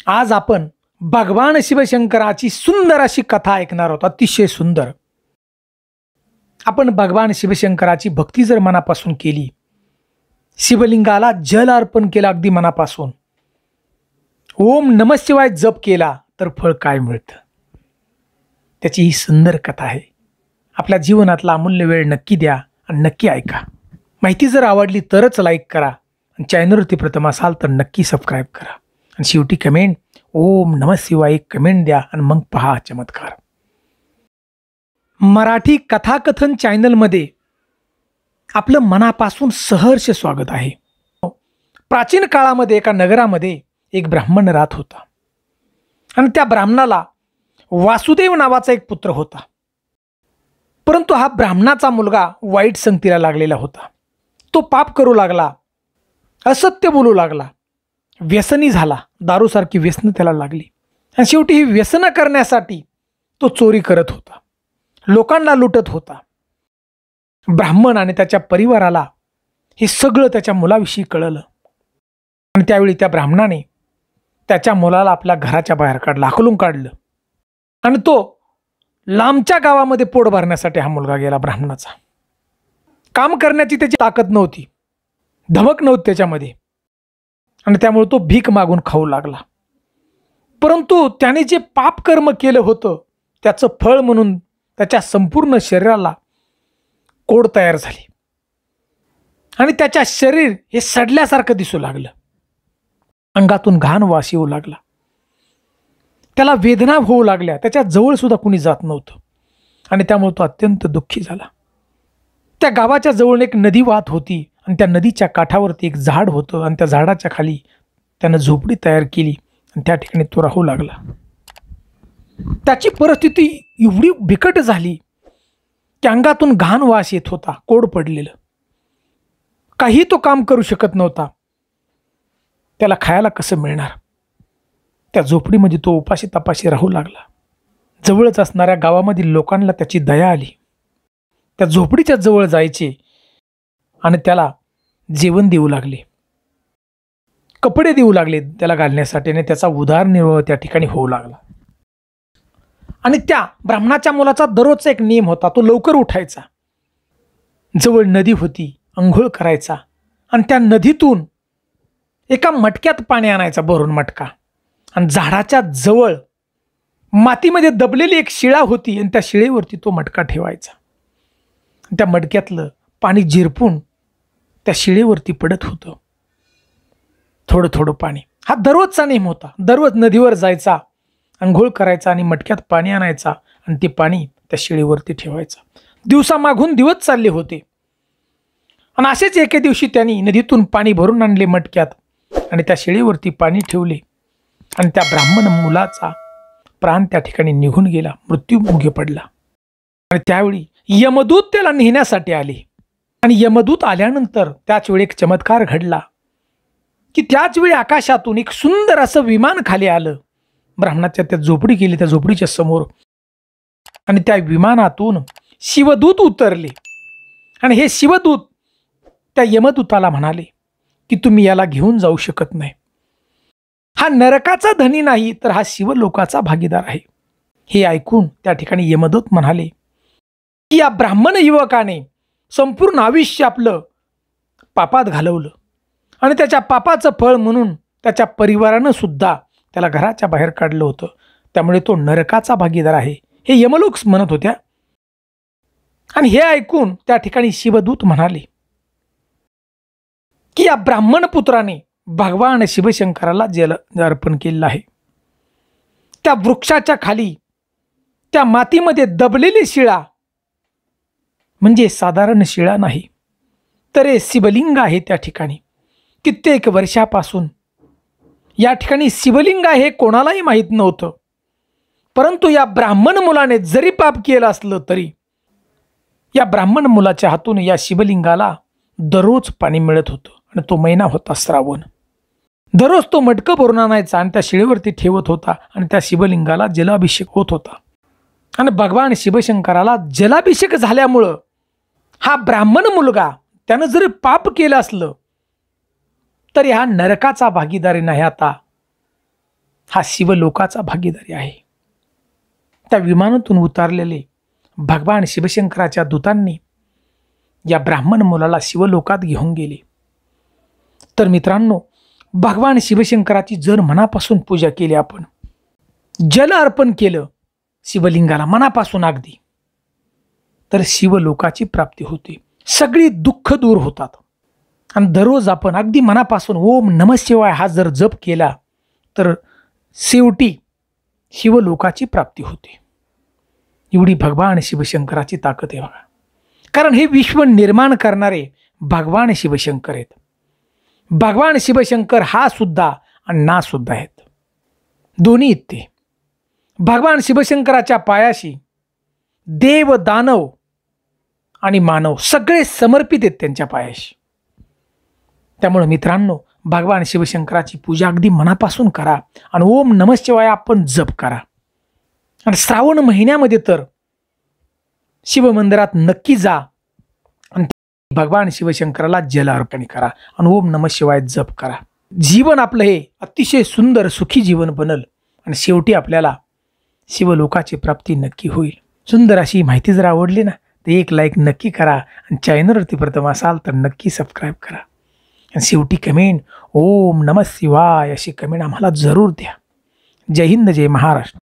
आज आपण भगवान शिवशंकराची सुंदर अशी कथा ऐकणार आहोत, अतिशय सुंदर। आपण भगवान शिवशंकराची भक्ती जर मनापासून केली, शिवलिंगाला जल अर्पण केला अगदी मनापासून, ओम नमः शिवाय जप केला तर फळ काय मिळतं, त्याची ही सुंदर कथा आहे। आपल्या जीवनातला अमूल्य वेळ नक्की द्या आणि नक्की ऐका। माहिती जर आवडली तरच लाईक करा आणि चॅनलवरती प्रथम असाल तर नक्की सबस्क्राईब करा आणि शेवटी कमेंट ओम नमः शिवाय कमेंट द्या आणि मग पहा चमत्कार। मराठी कथाकथन चॅनलमध्ये आपलं मनापासून सहर्ष स्वागत आहे। प्राचीन काळामध्ये एका नगरामध्ये एक ब्राह्मण राहत होता आणि त्या ब्राह्मणाला वासुदेव नावाचा एक पुत्र होता। परंतु हा ब्राह्मणाचा मुलगा वाईट संगतीला लागलेला होता। तो पाप करू लागला, असत्य बोलू लागला, व्यसनी झाला, दारूसारखी व्यसन त्याला लागली आणि शेवटी ही व्यसन करण्यासाठी तो चोरी करत होता, लोकांना लुटत होता। ब्राह्मण आणि त्याच्या परिवाराला हे सगळं त्याच्या मुलाविषयी कळलं आणि त्यावेळी त्या ब्राह्मणाने त्याच्या मुलाला आपल्या घराच्या बाहेर काढलं, हाकलून काढलं आणि तो लांबच्या गावामध्ये पोट भरण्यासाठी हा मुलगा गेला। ब्राह्मणाचा काम करण्याची त्याची ताकद नव्हती, धमक नव्हती त्याच्यामध्ये आणि त्यामुळे तो भीक मागून खाऊ लागला। परंतु त्याने जे पाप कर्म केलं होतं त्याचं फळ म्हणून त्याच्या संपूर्ण शरीराला कोड तयार झाली आणि त्याच्या शरीर हे सडल्यासारखं दिसू लागलं, अंगातून घाण वास येऊ लागला, त्याला वेदना होऊ लागल्या, त्याच्या जवळ सुद्धा कुणी जात नव्हतं आणि त्यामुळे तो अत्यंत दुःखी झाला। त्या गावाच्या जवळ एक नदी वाहत होती आणि त्या नदीच्या काठावरती एक झाड होतं आणि त्या झाडाच्या खाली त्यानं झोपडी तयार केली आणि त्या ठिकाणी तो राहू लागला। त्याची परिस्थिती एवढी बिकट झाली की अंगातून घाण वास येत होता, कोड पडलेलं, काही तो काम करू शकत नव्हता। त्याला खायला कसं मिळणार, त्या झोपडीमध्ये तो उपाशी तपाशी राहू लागला। जवळच असणाऱ्या गावामधील लोकांना त्याची दया आली, त्या झोपडीच्या जवळ जायचे आणि त्याला जेवण देऊ लागले, कपडे देऊ लागले त्याला घालण्यासाठी आणि त्याचा उदरनिर्वाह त्या ठिकाणी होऊ लागला। आणि त्या ब्राह्मणाच्या मुलाचा दररोजचा एक नियम होता, तो लवकर उठायचा, जवळ नदी होती, अंघोळ करायचा आणि त्या नदीतून एका मटक्यात पाणी आणायचा, भरून मटका, आणि झाडाच्या जवळ मातीमध्ये दबलेली एक शिळा होती आणि त्या शिळेवरती तो मटका ठेवायचा। त्या मटक्यातलं पाणी झिरपून त्या शिळेवरती पडत होतं, थोडं थोडं पाणी। हा दररोजचा नेम होता। दररोज नदीवर जायचा, अंघोळ करायचा आणि मटक्यात पाणी आणायचा आणि ते पाणी त्या शिळेवरती ठेवायचा। दिवसामागून दिवस चालले होते आणि असेच एके दिवशी त्यांनी नदीतून पाणी भरून आणले मटक्यात आणि त्या शिळेवरती पाणी ठेवले आणि त्या ब्राह्मण मुलाचा प्राण त्या ठिकाणी निघून गेला, मृत्युमुखी पडला। आणि त्यावेळी यमदूत त्याला नेण्यासाठी आले आणि यमदूत आल्यानंतर त्याच वेळी एक चमत्कार घडला की त्याच वेळी आकाशातून एक सुंदर असं विमान खाली आलं, ब्राह्मणाच्या त्या झोपडी गेली, त्या झोपडीच्या समोर, आणि त्या विमानातून शिवदूत उतरले आणि हे शिवदूत त्या यमदूताला म्हणाले की तुम्ही याला घेऊन जाऊ शकत नाही, हा नरकाचा धनी नाही तर हा शिवलोकाचा भागीदार आहे। हे ऐकून त्या ठिकाणी यमदूत म्हणाले की या ब्राह्मण युवकाने संपूर्ण आयुष्य आपलं पापात घालवलं आणि त्याच्या पापाचं फळ म्हणून त्याच्या परिवारानं सुद्धा त्याला घराच्या बाहेर काढलं होतं, त्यामुळे तो नरकाचा भागीदार आहे, हे यमलोक म्हणत होत्या। आणि हे ऐकून त्या ठिकाणी शिवदूत म्हणाले की या ब्राह्मण पुत्राने भगवान शिवशंकराला जल अर्पण केलेलं आहे। त्या वृक्षाच्या खाली त्या मातीमध्ये दबलेली शिळा म्हणजे साधारण शिळा नाही तर हे शिवलिंग आहे। त्या ठिकाणी कित्येक वर्षापासून या ठिकाणी शिवलिंग आहे हे कोणालाही माहीत नव्हतं, परंतु या ब्राह्मण मुलाने जरी पाप केलं असलं तरी या ब्राह्मण मुलाच्या हातून या शिवलिंगाला दररोज पाणी मिळत होतं आणि तो महिना होता श्रावण। दररोज तो मटकं भरून आणायचा आणि त्या शिळेवरती ठेवत होता आणि त्या शिवलिंगाला जलाभिषेक होत होता आणि भगवान शिवशंकराला जलाभिषेक झाल्यामुळं हा ब्राह्मण मुलगा त्यानं जरी पाप केलं असलं तरी हा नरकाचा भागीदारी नाही, आता हा शिवलोकाचा भागीदारी आहे. त्या विमानातून उतरलेले भगवान शिवशंकराच्या दूतांनी या ब्राह्मण मुलाला शिवलोकात घेऊन गेले. तर मित्रांनो, भगवान शिवशंकराची जर मनापासून पूजा केली, आपण जल अर्पण केलं शिवलिंगाला मनापासून अगदी, तर शिवलोकाची प्राप्ती होते. सगळी दुःख दूर होतात. आणि दररोज आपण अगदी मनापासून ओम नमः शिवाय हा जर जप केला तर शेवटी शिवलोकाची प्राप्ती होते. एवढी भगवान शिवशंकराची ताकद आहे बघा. कारण हे विश्व निर्माण करणारे भगवान शिवशंकर आहेत. भगवान शिवशंकर हा सुद्धा आणि ना सुद्धा आहेत, दोन्ही आहेत ते. भगवान शिवशंकराच्या पायाशी देव, दानव आणि मानव सगळे समर्पित आहेत त्यांच्या पायाशी. त्यामुळे मित्रांनो, भगवान शिवशंकराची पूजा अगदी मनापासून करा आणि ओम नमः शिवाय आपण जप करा. आणि श्रावण महिन्यामध्ये तर शिवमंदिरात नक्की जा आणि भगवान शिवशंकराला जल अर्पण करा आणि ओम नमः शिवाय जप करा. जीवन आपलं हे अतिशय सुंदर सुखी जीवन बनल आणि शेवटी आपल्याला शिवलोकाची प्राप्ती नक्की होईल. सुंदर अशी माहिती जर आवडली ना तर एक लाईक नक्की करा आणि चॅनलवरती प्रथम असाल तर नक्की सबस्क्राईब करा. आणि शेवटी कमेंट ओम नमः शिवाय अशी कमेंट आम्हाला जरूर द्या. जय हिंद, जय महाराष्ट्र.